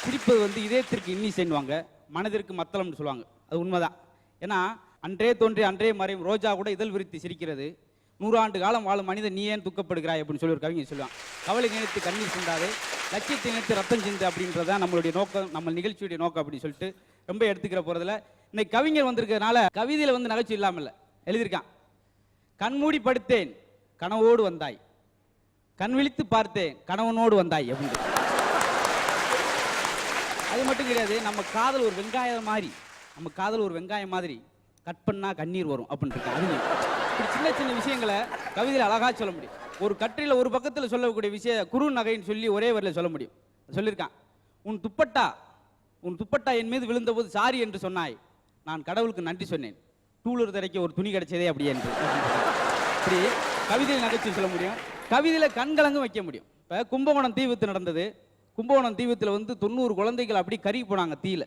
சிரிப்பது வந்து இதயத்திற்கு இன்னி செய்வாங்க, மனதிற்கு மத்தளம்னு சொல்லுவாங்க. அது உண்மைதான். ஏன்னா அன்றே தோன்றி அன்றே மறையும் ரோஜா கூட இதழ் விரித்து சிரிக்கிறது. 100 ஆண்டு காலம் வாழும் மனிதன் நீ ஏன் துக்கப்படுகிறாய் அப்படின்னு சொல்லி ஒரு கவிஞர் சொல்லுவான். கவலை நினைத்து கண்ணீர் சிந்தாது, லட்சியத்தை நினைத்து ரத்தம் சிந்து அப்படின்றதான் நம்மளுடைய நோக்கம், நம்ம நிகழ்ச்சியுடைய நோக்கம் அப்படின்னு சொல்லிட்டு ரொம்ப எடுத்துக்கிற போறதுல இன்னைக்கு கவிஞர் வந்திருக்கிறதுனால கவிதையில வந்து நகைச்சுவை இல்லாமல் இல்லை. எழுதியிருக்கான், கண்மூடி படுத்தேன் கனவோடு வந்தாய், கண் விழித்து பார்த்தேன் கணவனோடு வந்தாய் அப்படின்னு. அது மட்டும் கிடையாது, நம்ம காதல் ஒரு வெங்காயம் மாதிரி, நம்ம காதல் ஒரு வெங்காயம் மாதிரி கட் பண்ணா கண்ணீர் வரும் அப்படின்னு இருக்கு. அது இப்படி சின்ன சின்ன விஷயங்களை கவிதையில் அழகா சொல்ல முடியும். ஒரு கட்டுரையில் ஒரு பக்கத்தில் சொல்லக்கூடிய விஷயம் குறு நகைன்னு சொல்லி ஒரே வரியில் சொல்ல முடியும். சொல்லியிருக்கான், உன் துப்பட்டா என் மீது விழுந்தபோது சாரி என்று சொன்னாய், நான் கடவுளுக்கு நன்றி சொன்னேன், டூலர் திரைக்க ஒரு துணி கிடைச்சதே அப்படி என்று. இப்படி கவிதையில் நகைச்சுவை சொல்ல முடியும், கவிதையில் கண்கலங்கும் வைக்க முடியும். இப்போ கும்பகோணம் தீ விபத்து நடந்தது. கும்பகோணம் தீ விபத்தில் வந்து 90 குழந்தைகள் அப்படி கருகி போனாங்க தீயில.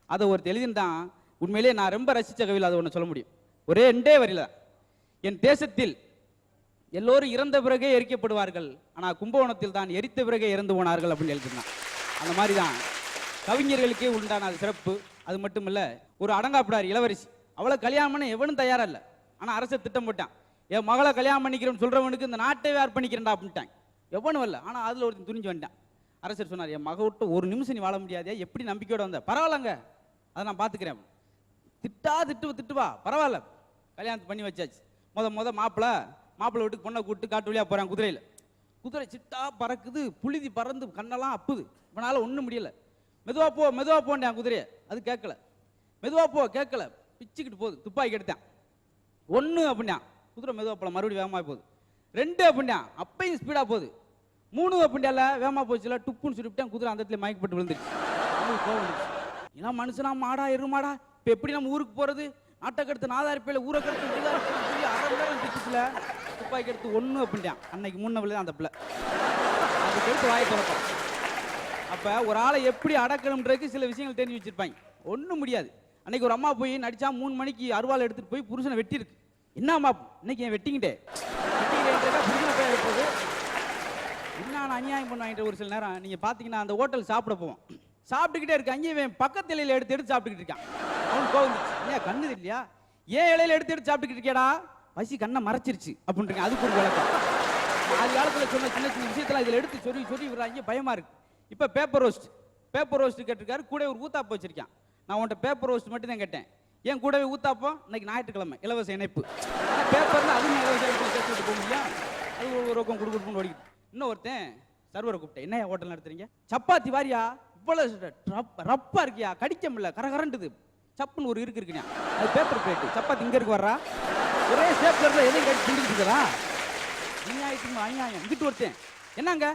அதை ஒருத்தர் எழுதியிருந்தான். உண்மையிலே நான் ரொம்ப ரசித்த கவிதை அதை ஒன்று சொல்ல முடியும். ஒரே 2 வரியில, என் தேசத்தில் எல்லோரும் இறந்த பிறகே எரிக்கப்படுவார்கள், ஆனால் கும்பகோணத்தில் தான் எரித்த பிறகே இறந்து போனார்கள் அப்படின்னு எழுதினான். அந்த மாதிரி தான் கவிஞர்களுக்கே உண்டான அது சிறப்பு. அது மட்டும் இல்லை, ஒரு அடங்காப்பிடார் இளவரசி, அவளை கல்யாணம் பண்ண எவனும் தயாரா இல்லை. ஆனால் அரசர் திட்டம் போட்டான், என் மகளை கல்யாணம் பண்ணிக்கிறோம்னு சொல்றவனுக்கு இந்த நாட்டை அர்ப்பணிக்கிறேன்டா அப்படின்ட்டாங்க. எவனும் இல்லை. ஆனால் அதில் ஒருத்தன் துணிஞ்சு வந்துட்டான். அரசர் சொன்னார், என் மக விட்டு ஒரு நிமிஷம் நீ வாழ முடியாதே, எப்படி நம்பிக்கையோட வந்த? பரவாயில்லங்க, அதை நான் பார்த்துக்கிறேன். திட்டுவா பரவாயில்ல. கல்யாணத்தை பண்ணி வச்சாச்சு. முத மாப்பிள்ளை வீட்டுக்கு பொண்ணை கூப்பிட்டு காட்டு வழியாக போகிறான். குதிரை சிட்டா பறக்குது, புழுதி பறந்து கண்ணெல்லாம் அப்புது. இவனால ஒன்றும் முடியல. மெதுவா போண்டேன் குதிரையை. அது கேட்கல. மெதுவா போ கேட்கல. பிச்சுக்கிட்டு போகுது. துப்பாக்கி எடுத்தேன். 1 அப்படின்னா குதிரை மெதுவா போல, மறுபடியும் வேகமாக போகுது. 2 அப்படின்னா அப்பையும் ஸ்பீடாக போகுது. 3 அப்படின்ல வேகமாக போச்சுல, டுப்புன்னு சொல்லிவிட்டேன். குதிரை அந்த இடத்துல மயக்கப்பட்டு விழுந்துச்சு. ஏன்னா மனுஷனா மாடா எருமாடா, இப்போ எப்படி நம்ம ஊருக்கு போகிறது? நாட்டை கடுத்து நாதாரிப்பையில் ஊரை கடுத்து அரை நேரம் திட்டுச்சுல, துப்பாக்கி எடுத்து 1 அப்படின்ட்டான். அன்னைக்கு முன்னவில்லை அந்த பிள்ளை. அதுக்கு எடுத்து வாயை திறப்பான். அப்போ ஒரு ஆளை எப்படி அடக்கணுன்றதுக்கு சில விஷயங்கள் தெரிஞ்சு வச்சிருப்பாங்க. ஒன்றும் முடியாது. அன்னைக்கு ஒரு அம்மா போய் நடிச்சா 3 மணிக்கு அருவாள் எடுத்துட்டு போய் புருஷனை வெட்டியிருக்கு. என்ன அம்மா இன்னைக்கு என் வெட்டிங்கிட்டே புருஷனை போய் எடுப்பது என்ன அநியாயம் பண்ணுவாங்க. ஒரு சில நேரம் நீங்க பாத்தீங்கன்னா அந்த ஹோட்டல் சாப்பிட போவோம், சாப்பிட்டுக்கிட்டே இருக்கு, அங்கேயே பக்கத்து இலையில எடுத்து சாப்பிட்டுக்கிட்டு இருக்கான். அவன் கோவம், ஏன் கண்ணு இல்லையா, ஏன் இலையில எடுத்து சாப்பிட்டுக்கிட்டு இருக்கியாடா, பசி கண்ணை மறைச்சிருச்சு அப்படின்னு. அதுக்கு ஒரு விளக்கம். ஆதி காலத்துல சொன்ன சின்ன சின்ன விஷயத்துல இதுல எடுத்து சொல்லி விடுறாங்க, பயமா இருக்கு. இப்ப பேப்பர் ரோஸ்ட் கேட்டிருக்காரு, கூட ஒரு ஊத்தாப்பம் வச்சிருக்கான். நான் உன்ட்ட பேப்பர் ரோஸ்ட் மட்டும் தான் கேட்டேன், ஏன் கூடவே ஊத்தாப்பம்? இன்னைக்கு ஞாயிற்றுக்கிழமை இலவச இணைப்பு. பேப்பர்ல அதுவும் இலவச இணைப்பு சேர்த்துட்டு போக முடியும். அது ஒரு ரொக்கம் கொடுக்கணும்னு ஓடிக்கிட்டு. இன்னொருத்தன் சர்வரை கூப்பிட்டேன், என்ன ஹோட்டல் நடத்துறீங்க? சப்பாத்தி வாரியா, இவ்வளவு ரப்பா இருக்கியா, கடிக்க முடியல, கரகரண்டுது, சப்புன்னு ஒரு இருக்குண்ணா. அது பேப்பர் பிளேட், சப்பாத்தி இங்க இருக்கு வர்றா, ஒரே சேப்பர்ல எதையும் கட்டி திண்டுக்கிட்டு இருக்கா. அநியாயம். இங்கிட்டு ஒருத்தன், என்னங்க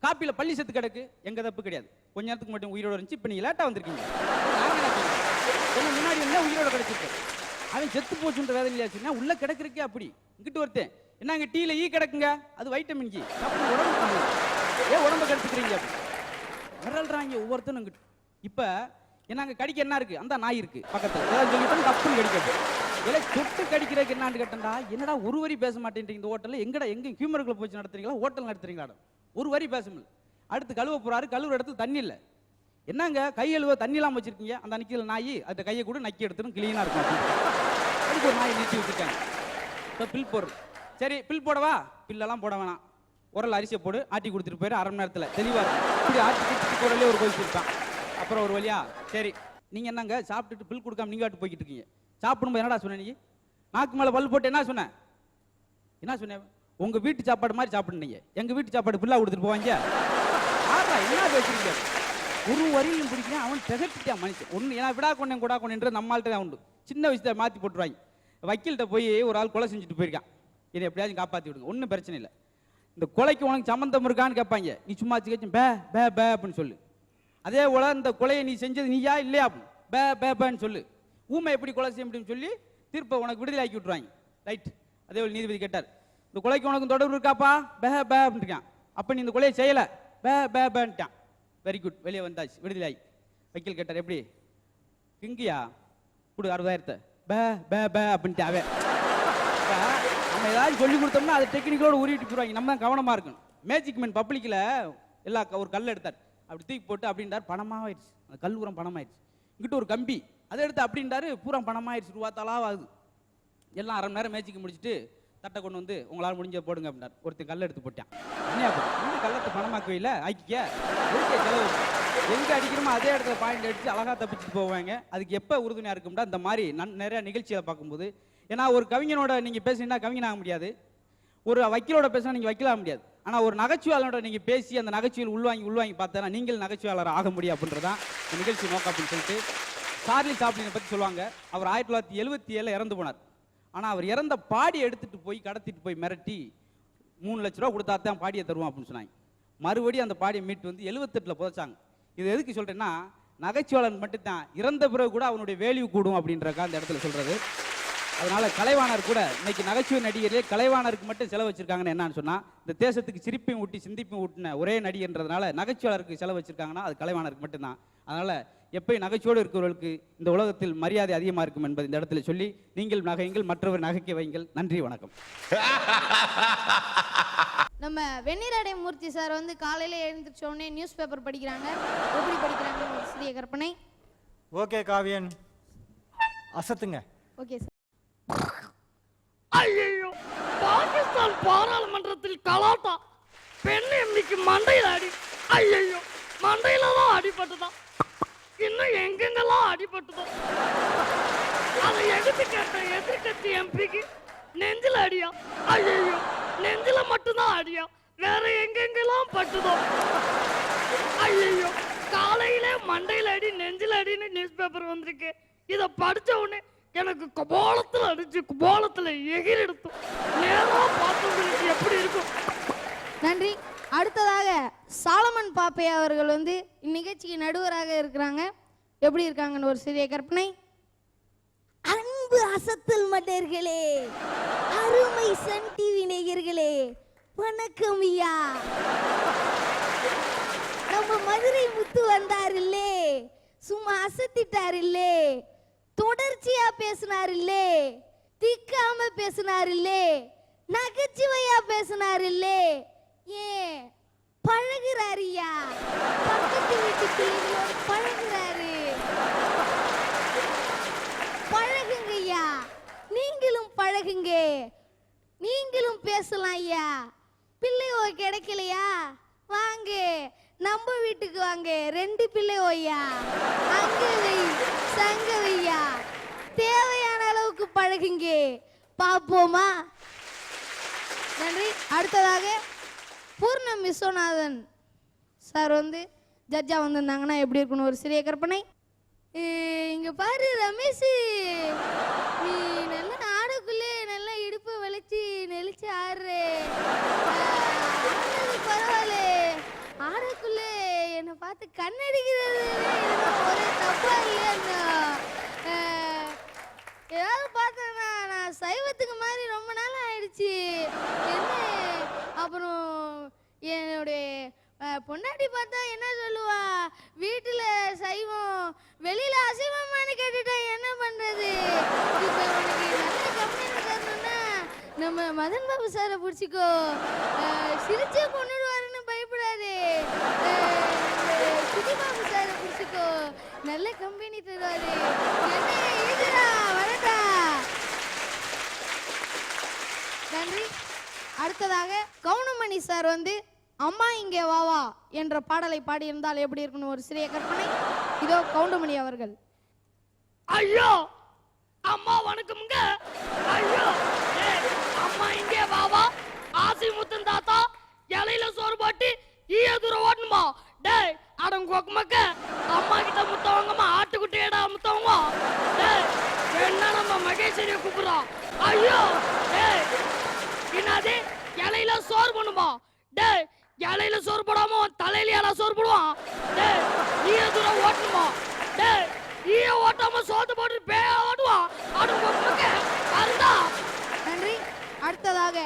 காப்பியில பள்ளி செத்து கிடக்கு, எங்க தப்பு கிடையாது, கொஞ்ச நேரத்துக்கு மட்டும் உயிரோட இருந்துச்சு, இப்ப நீங்க லேட்டா வந்திருக்கீங்க, முன்னாடி என்ன உயிரோட கிடைச்சிருக்கு, அவன் செத்து போச்சுன்ற வேதனையாச்சுன்னா உள்ள கிடக்குறக்கே அப்படி. இங்கிட்டு ஒருத்தன், என்னங்க டீல ஈ கிடக்குங்க, அது வைட்டமின் ஜி, உடம்பு ஏன் உடம்பு கெடுத்துக்கிறீங்க விரல்றாங்க ஒவ்வொருத்தனும். இங்கிட்டு இப்ப என்னங்க கடிக்க என்ன இருக்கு, அந்த நாய் இருக்கு பக்கத்துல, ஏதாவது சொல்லிட்டு தப்புன்னு கடிக்கிறது. இல்லை தொட்டு கடிக்கிறதுக்கு என்னான்னு கேட்டா, என்னடா ஒரு வரி பேச மாட்டேன்றீங்க இந்த ஹோட்டல்ல, எங்க ஹியூமர்களை போச்சு நடத்துறீங்களா, ஹோட்டல் நடத்துறீங்களா, ஒரு வரி பேச முடியல. அடுத்து கழுவ போறாரு, கழுவுற இடத்துல தண்ணி இல்லை, என்னங்க கை கழுவ தண்ணி இல்லாம வச்சிருக்கீங்க, அந்த நிக்கிற நாய் அந்த கையை கூட நக்கி எடுத்துடும், கிளீனா இருக்கும். அதுக்கு ஒரு நாயை நீட்டி வச்சிருக்காங்க. இப்போ பில் போடுறது, சரி பில் போடவா, பில்லெல்லாம் போட வேணாம், உரல் அரிசியை போடு, ஆட்டி கொடுத்துட்டு போயிரு, 1/2 மணி நேரத்தில் தெளிவா இருக்கும். இப்படி ஆட்டி கொடுத்துட்டு போறதுலேயே ஒரு கோயில் இருப்பான். அப்புறம் ஒரு வழியா, சரி நீங்க என்னங்க சாப்பிட்டுட்டு பில் கொடுக்காம நீங்க ஆட்டு போய்கிட்டு இருக்கீங்க, சாப்பிடும்போது என்னடா சொன்ன, நீ நாக்கு மேல பல் போட்டு என்ன சொன்னேன், உங்க வீட்டு சாப்பாடு மாதிரி சாப்பிடுனீங்க, எங்க வீட்டு சாப்பாடு பில்லா கொடுத்துட்டு போவாங்க, என்ன பேசுறீங்க, ஒரு வரியிலும் பிடிக்கிறேன். அவன் திகட்டிட்டான் மனுஷன். ஒன்று ஏன்னா விடா கொண்டேன்ற நம்மள்கிட்ட தான் உண்டு, சின்ன விஷயத்தை மாற்றி போட்டுருவாங்க. வக்கீல்கிட்ட போய் ஒரு ஆள் கொலை செஞ்சுட்டு போயிருக்கான், இதை எப்படியாச்சும் காப்பாற்றி விடுங்க, ஒன்றும் பிரச்சனை இல்லை, இந்த கொலைக்கு உனக்கு சம்மந்தம் இருக்கான்னு கேட்பாங்க, நீ சும்மா கேட்கும் பே பே பே அப்படின்னு சொல்லு. அதே போல இந்த கொலையை நீ செஞ்சது நீயா இல்லையா, பே பே பேன்னு சொல்லு. ஊமை எப்படி கொலை செய்ய முடியும்னு சொல்லி தீர்ப்பை உனக்கு விடுதலை ஆக்கி விட்டுருவாங்க. ரைட். அதே போல் நீதிபதி கேட்டார், இந்த கொலைக்கு உனக்கு தொடர்பு இருக்காப்பா, பே பே அப்படின்னு இருக்கான். அப்போ நீ இந்த கொலையை செய்யலை, பே பே பேன்ட்டான். வெரி குட், வெளியே வந்தாச்சு, விடுதலை. வக்கீல் கேட்டார், எப்படி கிங்கியா கொடு 60,000 பே பே பே அப்படின்ட்டு. அவன் நம்ம ஏதாவது சொல்லி கொடுத்தோம்னா அது டெக்னிக்கலோட உருவிட்டு போடுவாங்க, நம்ம தான் கவனமா இருக்கணும். மேஜிக் மேன் பப்ளிக்கில் ஒரு கல் எடுத்தார், அப்படி தூக்கி போட்டு அப்படின்றார், பணமாயிடுச்சு. அந்த கல் பூரா பணமாயிடுச்சு. இங்கிட்ட ஒரு கம்பி, அதை எடுத்து அப்படின்றாரு, பூரா பணமாயிடுச்சு, ரூபா தலாவாகுது. எல்லாம் அரை மணி நேரம் மேய்ச்சிக்கு முடிச்சுட்டு தட்டை கொண்டு வந்து உங்களால் முடிஞ்ச போடுங்க அப்படின்னார். ஒருத்தன் கல் எடுத்து போட்டான். இன்னும் கல்லத்தை பணமாக்கவே இல்லை, ஆக்கிக்க செலவு, எங்கே அடிக்கிறோமோ அதே இடத்துல பாயிண்ட் அடிச்சு அழகாக தப்பிச்சுட்டு போவாங்க. அதுக்கு எப்போ உறுதுணையாக இருக்கும்னா இந்த மாதிரி நிறைய நிகழ்ச்சிகளை பார்க்கும்போது. ஏன்னா ஒரு கவிஞனோட நீங்கள் பேசுனீங்கன்னா கவிஞனாக முடியாது, ஒரு வக்கீலோட பேசினா நீங்கள் வக்கீலாக முடியாது. ஆனால் ஒரு நகைச்சுவையாளரோட நீங்கள் பேசி அந்த நகைச்சுவையில் உள்வாங்கி பார்த்தா நீங்கள் நகைச்சுவையாளர் ஆக முடியும் அப்படின்றதான் இந்த நிகழ்ச்சி நோக்கம் அப்படின்னு சொல்லிட்டு சார்லி சாப்ளினை பற்றி சொல்லுவாங்க. அவர் 1977 இறந்து போனார். ஆனால் அவர் இறந்த பாடியை எடுத்துகிட்டு போய் கடத்திட்டு போய் மிரட்டி 3 லட்ச ரூபா கொடுத்தா தான் பாடியை தருவோம் அப்படின்னு சொன்னாங்க. மறுபடியும் அந்த பாடியை மீட்டு வந்து 78 புதைச்சாங்க. இது எதுக்கு சொல்கிறேன்னா, நகைச்சுவாளன் மட்டும்தான் இறந்த பிறகு கூட அவனுடைய வேல்யூ கூடும் அப்படின்றக்கா அந்த இடத்துல சொல்கிறது. அதனால கலைவாணர் கூட இன்னைக்கு நகைச்சுவை நடிகர்களே கலைவாணருக்கு மட்டும் செலவு வச்சிருக்காங்கன்னு என்னன்னு சொன்னால், இந்த தேசத்துக்கு சிரிப்பையும் ஊட்டி சிந்திப்பையும் ஊட்டின ஒரே நடிகன்றதுனால நகைச்சுவாளருக்கு செலவு வச்சிருக்காங்கன்னா அது கலைவாணருக்கு மட்டும்தான். அதனால எப்பயும் நகைச்சுவோடு இருக்கிறவர்களுக்கு இந்த உலகத்தில் மரியாதை அதிகமாக இருக்கும் என்பது இந்த இடத்துல சொல்லி, நீங்கள் நகையுங்கள், மற்றவர் நகைக்க வைங்கள். நன்றி, வணக்கம். நம்ம வெந்நீராடை மூர்த்தி சார் வந்து காலையில் எழுந்திரிச்ச உடனே நியூஸ் பேப்பர் படிக்கிறாங்க. எப்படி படிக்கிறாங்க ஒரு சிறிய கற்பனை. ஓகே காவியன், அசத்துங்க. Okay sir. ஐயோ, பாகிஸ்தான் பாராளுமன்றத்தில் கலாட்டா, பெண் எம்பிக்கு மண்டையில் அடி. ஐயோ, மண்டையில தான் அடிபட்டுதான், இன்னும் எங்கெங்கெல்லாம் அடிபட்டுதான். அதை எடுத்து கேட்ட எதிர்கட்சி எம்பிக்கு நெஞ்சில் அடியா. ஐயோ, நெஞ்சில மட்டும்தான் அடியா, வேற எங்கெங்கெல்லாம் பட்டுதோ. ஐயோ, காலையிலே மண்டையில் அடி நெஞ்சில் அடின்னு நியூஸ் பேப்பர் வந்திருக்கு. இதை படிச்ச உடனே எனக்கு குபாலத்தில் அடிச்சு குபாலத்தில் எகிரி எடுத்தோம். நேரம் பார்த்தவங்களுக்கு எப்படி இருக்கும். நன்றி. அடுத்ததாக சாலமன் பாப்பே அவர்கள் வந்து இந்நிகழ்ச்சிக்கு நடுவராக இருக்கிறாங்க. எப்படி இருக்காங்கன்னு ஒரு சிறிய கற்பனை. அன்பு அசத்தல் மன்னர்களே, அருமை சன் டிவி நேயர்களே, வணக்கம் ஐயா. நம்ம மதுரை முத்து வந்தார் இல்லே, சும்மா அசத்திட்டார் இல்லே, தொடர்ச்சியா பேசினார் இல்லே, திக்காம பேசினார் இல்லே, நகைச்சுவையா பேசினார் இல்லே. ஏன் பழகுறாரு ஐயா, பக்கத்து வீட்டு பிள்ளைகளோட பழகுறாரு. பழகுங்க ஐயா, நீங்களும் பழகுங்க, நீங்களும் பேசலாம் ஐயா. பிள்ளையோ கிடைக்கலையா, வாங்க நம்ம வீட்டுக்கு வாங்க, 2 பிள்ளையோ ஐயா, அங்க வை சங்க வையா, தேவையான அளவுக்கு பழகுங்க, பாப்போமா. நன்றி. அடுத்ததாக பூர்ணம் விஸ்வநாதன் சார் வந்து ஜட்ஜா வந்திருந்தாங்கன்னா எப்படி இருக்குன்னு ஒரு சிறிய கற்பனை. இங்க பாரு ரமேஷ், நீ நல்லா ஆடக்குள்ளே நல்லா இடுப்பு வளைச்சி நெளிச்சு ஆடுறே, பரவாயில்ல. ஆடக்குள்ளே என்னை பார்த்து கண்ணடிக்கிறது ஒரே தப்பா இல்லையா? ஏதாவது பார்த்தேன்னா நான் சைவத்துக்கு மாதிரி ரொம்ப நாள் ஆயிடுச்சு. என்ன அப்புறம் என்னுடைய பொண்டாட்டி பார்த்தா என்ன சொல்லுவா, வீட்டில் சைவம் வெளியில அசைவமானு கேட்டுட்டா என்ன பண்றது. இப்போ உனக்கு நல்ல கம்பெனி தரணும்னா நம்ம மதன் பாபு சாரை பிடிச்சிக்கோ, சிரிச்சே கொண்டுடுவாருன்னு பயப்படாது. சிட்டிபாபு சாரை பிடிச்சிக்கோ, நல்ல கம்பெனி தருவாரு. என்ன ஈதுடா வரட்டா. நன்றி. அடுத்ததாக கவுனமணி சார் வந்து அம்மா இங்கே வாவா என்ற பாடலை பாடியிருந்தால் எப்படி இருக்குன்னு ஒரு சிறிய கற்பனை. இதோ கவுண்டமணி அவர்கள். ஐயோ, அம்மா வணக்கம்ங்க. ஐயோ, அம்மா இங்கே வாவா, ஆசி முத்தன் தாத்தா இலையில சோறு போட்டு ஈய தூரம் ஓட்டணுமா. டேய் அடங்கோக்கு மக்க, அம்மா கிட்ட முத்தவங்கம்மா, ஆட்டுக்குட்டியடா முத்தவங்க. டேய் என்ன நம்ம மகேஸ்வரிய கூப்பிடுறோம். ஐயோ, டேய் என்னது இலையில சோறு பண்ணுமா. டேய் இலையில சோறு போடாம தலையில இலை சோறு போடுவான். டேய் ஈய தூரம் ஓட்டணுமா. டேய் ஈய ஓட்டாம சோத்து போட்டு பேய ஓட்டுவான். அடங்கோக்கு மக்க அருந்தா. நன்றி. அடுத்ததாக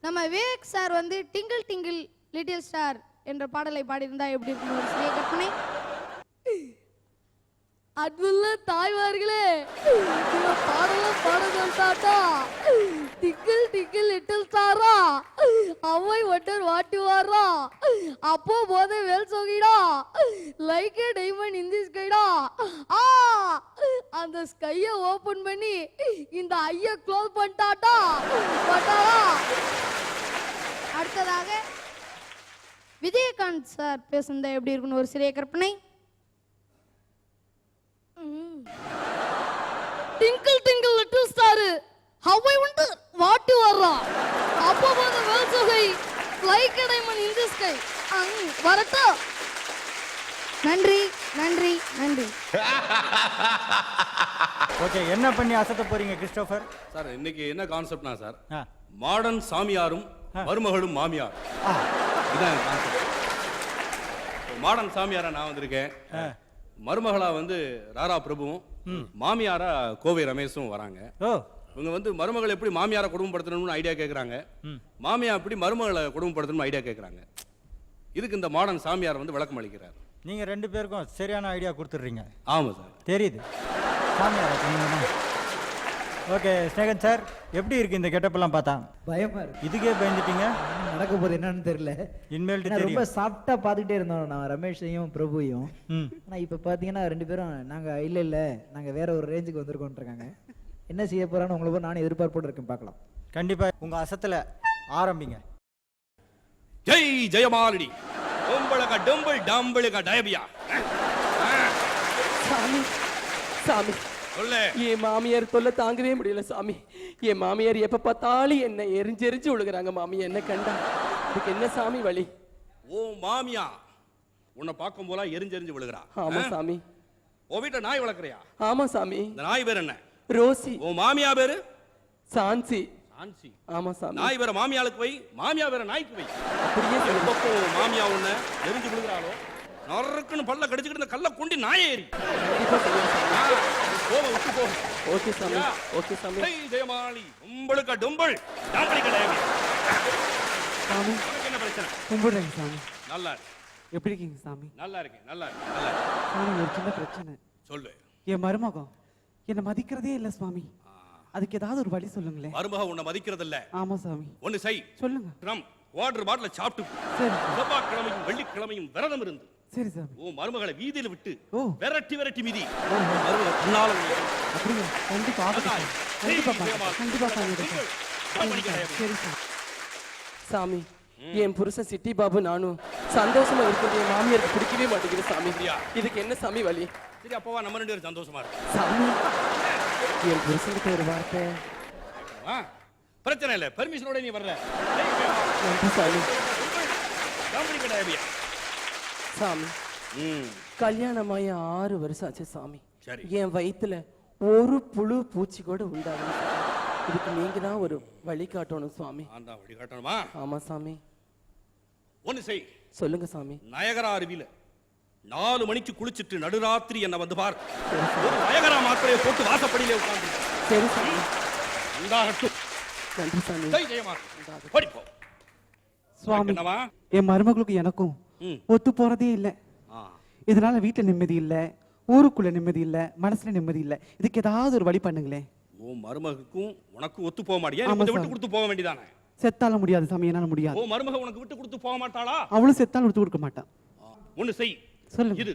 நம்ம விவேக் சார் வந்து டிங்கிள் டிங்கிள் லிட்டில் ஸ்டார் என்ற பாடலை பாடியிருந்தா எப்படி இருக்கும் ஒரு சிறிய கற்பனை. அன்புள்ள தாய்மார்களே, இவன் பாடலாம் பாடல் தாத்தா. டிக்கிள் டிக்கிள் லிட்டில் ஸ்டாரா, அவை ஒட்டர் வாட்டி வாரா, அப்போ போதே வேல் சொகிடா, லைக் ஏ டைமண்ட் இன் தி ஸ்கைடா. அந்த ஸ்கையை ஓபன் பண்ணி இந்த ஐய க்ளோஸ் பண்ணிட்டாட்டா. அடுத்ததாக விஜயகாந்த் சார் பேசுனது எப்படி இருக்குன்னு ஒரு சிறிய கற்பனை. டிங்கிள் டிங்கிள் லிட்டில் ஸ்டார், ஹவை வந்து வாட்டி வர்றா, அப்போ போத வேல் சொகை, like a diamond in the sky. வரட்டா. நன்றி நன்றி நன்றி. ஓகே, என்ன பண்ணி அசத்த போறீங்க கிறிஸ்டோபர்? சார் இன்னைக்கு என்ன கான்செப்ட்னா சார், ஆ. மாடர்ன் சாமியாரும் மருமகளும் மாமியார். ஆ. இதான் கான்செப்ட். மாடர்ன் சாமியாரா நான் வந்திருக்கேன், மருமகளா வந்து ராரா பிரபுவும் மாமியாரா கோவை ரமேஷும் வராங்க. ஓ. இவங்க வந்து மருமகளை எப்படி மாமியாரை குடும்பப்படுத்தணும்னு ஐடியா கேட்குறாங்க, மாமியா எப்படி மருமகளை குடும்பப்படுத்தணும்னு ஐடியா கேட்குறாங்க. இதுக்கு இந்த மாடர்ன் சாமியார் வந்து விளக்கம் அளிக்கிறார். நீங்க 2 பேருக்கும் சரியான ஐடியா கொடுத்துட்றீங்க. ஆமாம் சார், தெரியுது. சாமியார். ஓகே ஸ்நேகன் சார், எப்படி இருக்கு இந்த கெட்டப்பெல்லாம் பார்த்தா? பயமா இருக்கு. இதுக்கே பயந்துட்டீங்க? என்ன நடக்க போகுது என்னன்னு தெரியல. இனிமேல்ட்டு ஏன்னா ரொம்ப தெரியும். சாஃப்டா பார்த்துக்கிட்டே இருந்தோம் நான் ரமேஷையும் பிரபுவையும். ம். ஆனா இப்ப பாத்தீங்கன்னா 2 பேரும் நாங்க இல்ல நாங்க வேற ஒரு ரேஞ்சுக்கு வந்திருக்கோன்றாங்க. என்ன செய்ய போறான்னு உங்களை போய் நானும் எதிர்பார்ப்போடு இருக்கேன், பார்க்கலாம். கண்டிப்பா உங்க அசத்துல ஆரம்பிங்க. ஜெய் ஜெயமாலினி, ஒம்பளக டொம்பிள் டாம்பிளுக டயபியா. சாமி சாமி, சொல்லு. என் மாமியார் தொல்லை தாங்கவே முடியல சாமி. என் மாமியார் எப்ப பார்த்தாலும் என்ன எரிஞ்சு விழுகிறாங்க. மாமி என்ன கண்டா அதுக்கு என்ன சாமி வழி? ஓ மாமியா உன்னை பார்க்கும் போல எரிஞ்செரிஞ்சு விழுகிறா. ஆமா சாமி. உன் வீட்டை நாய் வளர்க்குறியா? ஆமா சாமி. இந்த நாய் பேர் என்ன? ரோசி. உன் மாமியா பேரு? சான்சி. சான்சி. ஆமா சாமி. நாய் பேர மாமியாளுக்கு வை, மாமியா பேர நாய்க்கு வை. அப்படியே எப்போ மாமியா உன்னை எரிஞ்சு விழுகிறாளோ நறுக்குன்னு பல்ல கடிச்சுக்கிட்டு இந்த கல்ல கொண்டு நாயே ஏறி போக விட்டு போகும். ஓகே சாமி. ஓகே சாமி. ஜெய் ஜெயமாலி, உங்களுக்கு டொம்பள் டாம்பளிக்க டயபியா. சாமி உனக்கு என்ன பிரச்சனை? கும்பிடுறேங்க சாமி. நல்லா இருக்கு. எப்படி இருக்கீங்க சாமி? நல்லா இருக்கேன், நல்லா இருக்கேன், நல்லா இருக்கேன். சாமி ஒரு சின்ன பிரச்சனை. சொல்லு. என் மருமகம் என்னை மதிக்கிறதே இல்லை சுவாமி. அதுக்கு ஏதாவது ஒரு வழி சொல்லுங்களேன். மருமக உன்னை மதிக்கிறது இல்ல. ஆமா சாமி. ஒன்னு செய். சொல்லுங்க. ட்ரம் வாட்டர் பாட்டில சாப்பிட்டு சரி. செவ்வாய்க்கிழமையும் வெள்ளிக்கிழமையும் விரதம் இருந்து சரி சாமி. உன் மருமகளை வீதியில விட்டு ஓ. விரட்டி மிதி. மருமக பின்னால அப்படியா? கண்டிப்பா ஆகட்டும். கண்டிப்பா பார்க்கிறேன். கண்டிப்பா சாமி எடுப்பேன். சரி சாமி. சாமி, என் புருஷன் சிட்டி பாபு நானும் சந்தோஷமா இருக்கிறது என் மாமியாருக்கு பிடிக்கவே மாட்டேங்குது சாமி. இதுக்கு என்ன சாமி வழி? சரி அப்பவா நம்ம 2 பேரும் சந்தோஷமா இருக்கு. சாமி, என் புருஷனுக்கு ஒரு வார்த்தை. பிரச்சனை இல்ல, பெர்மிஷனோட நீ வர்ற. நன்றி சாமி. டாம்பளிக்க டயபியா. சாமி, கல்யாணமாயி 6 வருஷம் ஆச்சு சாமி. சரி. என் வயித்துல ஒரு புழு பூச்சி கூட உண்டாகல. இதுக்கு நீங்க தான் ஒரு வழி காட்டணும் சுவாமி. நான் தான் வழி காட்டணுமா? ஆமா சாமி. ஒன்னு செய். சொல்லுங்க சாமி. நயகரா அருவியில 4 மணிக்கு குளிச்சிட்டு நடுராத்திரி என்ன வந்து பார். ஒரு நயகரா மாத்திரையை போட்டு வாசப்படியிலே உட்கார்ந்து. சரி சாமி. உண்டாகட்டும். நன்றி சாமி. ஜெய் ஜெயமா. படிப்போ. சுவாமி, என்னவா? என் மருமகளுக்கு எனக்கும் ஒத்து போறதே இல்லை. இதனால வீட்டுல நிம்மதி இல்ல, ஊருக்குள்ள நிம்மதி இல்ல, மனசுல நிம்மதி இல்ல. இதுக்கு ஏதாவது ஒரு வழி பண்ணுங்களேன். உன் மருமகுக்கும் உனக்கு ஒத்து போக மாட்டியா? ஆமா நீ விட்டு சாமி. கொடுத்து போக வேண்டியதானே? செத்தால முடியாது சாமி, என்னால முடியாது. உன் மருமக உனக்கு விட்டு கொடுத்து போக மாட்டாளா? அவளும் செத்தாலும் விட்டு கொடுக்க மாட்டான். ஒன்னு செய். சொல்லுங்க. இது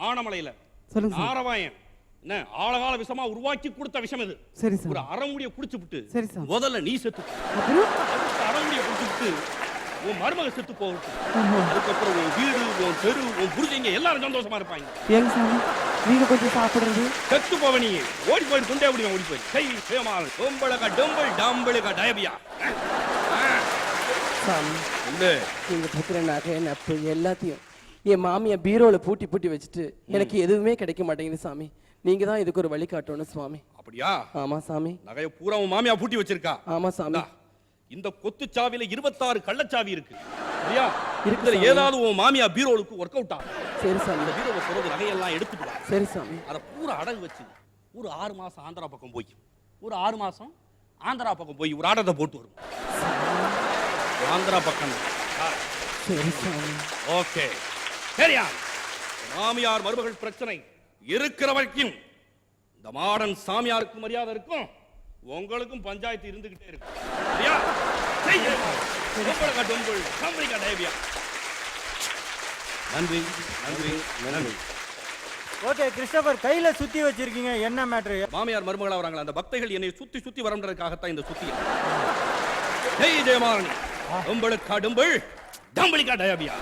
ஆனமலையில சொல்லுங்க சாமி. ஆரவாயன் என்ன ஆழகால விஷமா உருவாக்கி கொடுத்த விஷம் இது. சரி ஒரு சாமி. அரைமுடிய குடிச்சு விட்டு சரி சாமி. முதல்ல நீ செத்து போ. அப்புறம் அதுக்கு அரைமுடிய குடிச்சு விட்டு உன் மருமக செத்து போகட்டும். ஓஹோ. அதுக்கப்புறம் உன் வீடு, உன் தெரு, உன் புருஷங்க எல்லாரும் சந்தோஷமா இருப்பாங்க. ஏங்க சாமி, நீங்க கொஞ்சம் சாப்பிடுறது. செத்து போவ நீ ஓடி போயிட்டு துண்டே அப்படி ஓடி போய் செய் சேமால் ஒம்பளக டொம்பள் டாம்பளுக டயபியா. சாமி, இல்ல நீங்க பத்திர நகை நப்பு எல்லாத்தையும் என் மாமியா பீரோல பூட்டி வச்சுட்டு எனக்கு எதுவுமே கிடைக்க மாட்டேங்குது சாமி. நீங்க தான் இதுக்கு ஒரு வழி காட்டணும் சுவாமி. அப்படியா? ஆமா சாமி. நகைய பூரா உன் மாமியா பூட்டி வச்சிருக்கா? ஆமா சாமி. இந்த கொத்துச்சாவில 26 கள்ளச்சாவி இருக்கு. சரியா? இருக்கு இதுல சாமி. ஏதாவது உன் மாமியா பீரோலுக்கு ஒர்க் அவுட் ஆகும். சரி சாமி. அந்த பீரோவை பிறகு நகையெல்லாம் எடுத்துட்டு வா. சரி சாமி. அதை பூரா அடகு வச்சு ஒரு 6 மாசம் ஆந்திரா பக்கம் போய் ஒரு 6 மாசம் ஆந்திரா பக்கம் போய் ஒரு ஆடத்தை போட்டு வரும். ஆந்திரா பக்கம். சரி சாமி. ஓகே. சரியா? மாமியார் மருமகள் பிரச்சனை இருக்கிற வரைக்கும் இந்த மாடன் சாமியாருக்கு மரியாதை இருக்கும், உங்களுக்கும் பஞ்சாயத்து இருந்துகிட்டே இருக்கும். சரியா? செய்ய. டொம்பளக்கா டொம்பள், கம்பளிக்கா டேபியா. நன்றி நன்றி நன்றி. ஓகே கிறிஸ்டபர், கையில சுத்தி வச்சிருக்கீங்க, என்ன மேட்ரு? மாமியார் மருமகளா வராங்களா, அந்த பக்தைகள் என்னை சுத்தி சுத்தி வரன்றதுக்காகத்தான் இந்த சுத்தி. ஜெய் ஜெயமாரணி, டொம்பளுக்கா டொம்பள், கம்பளிக்கா டேபியா.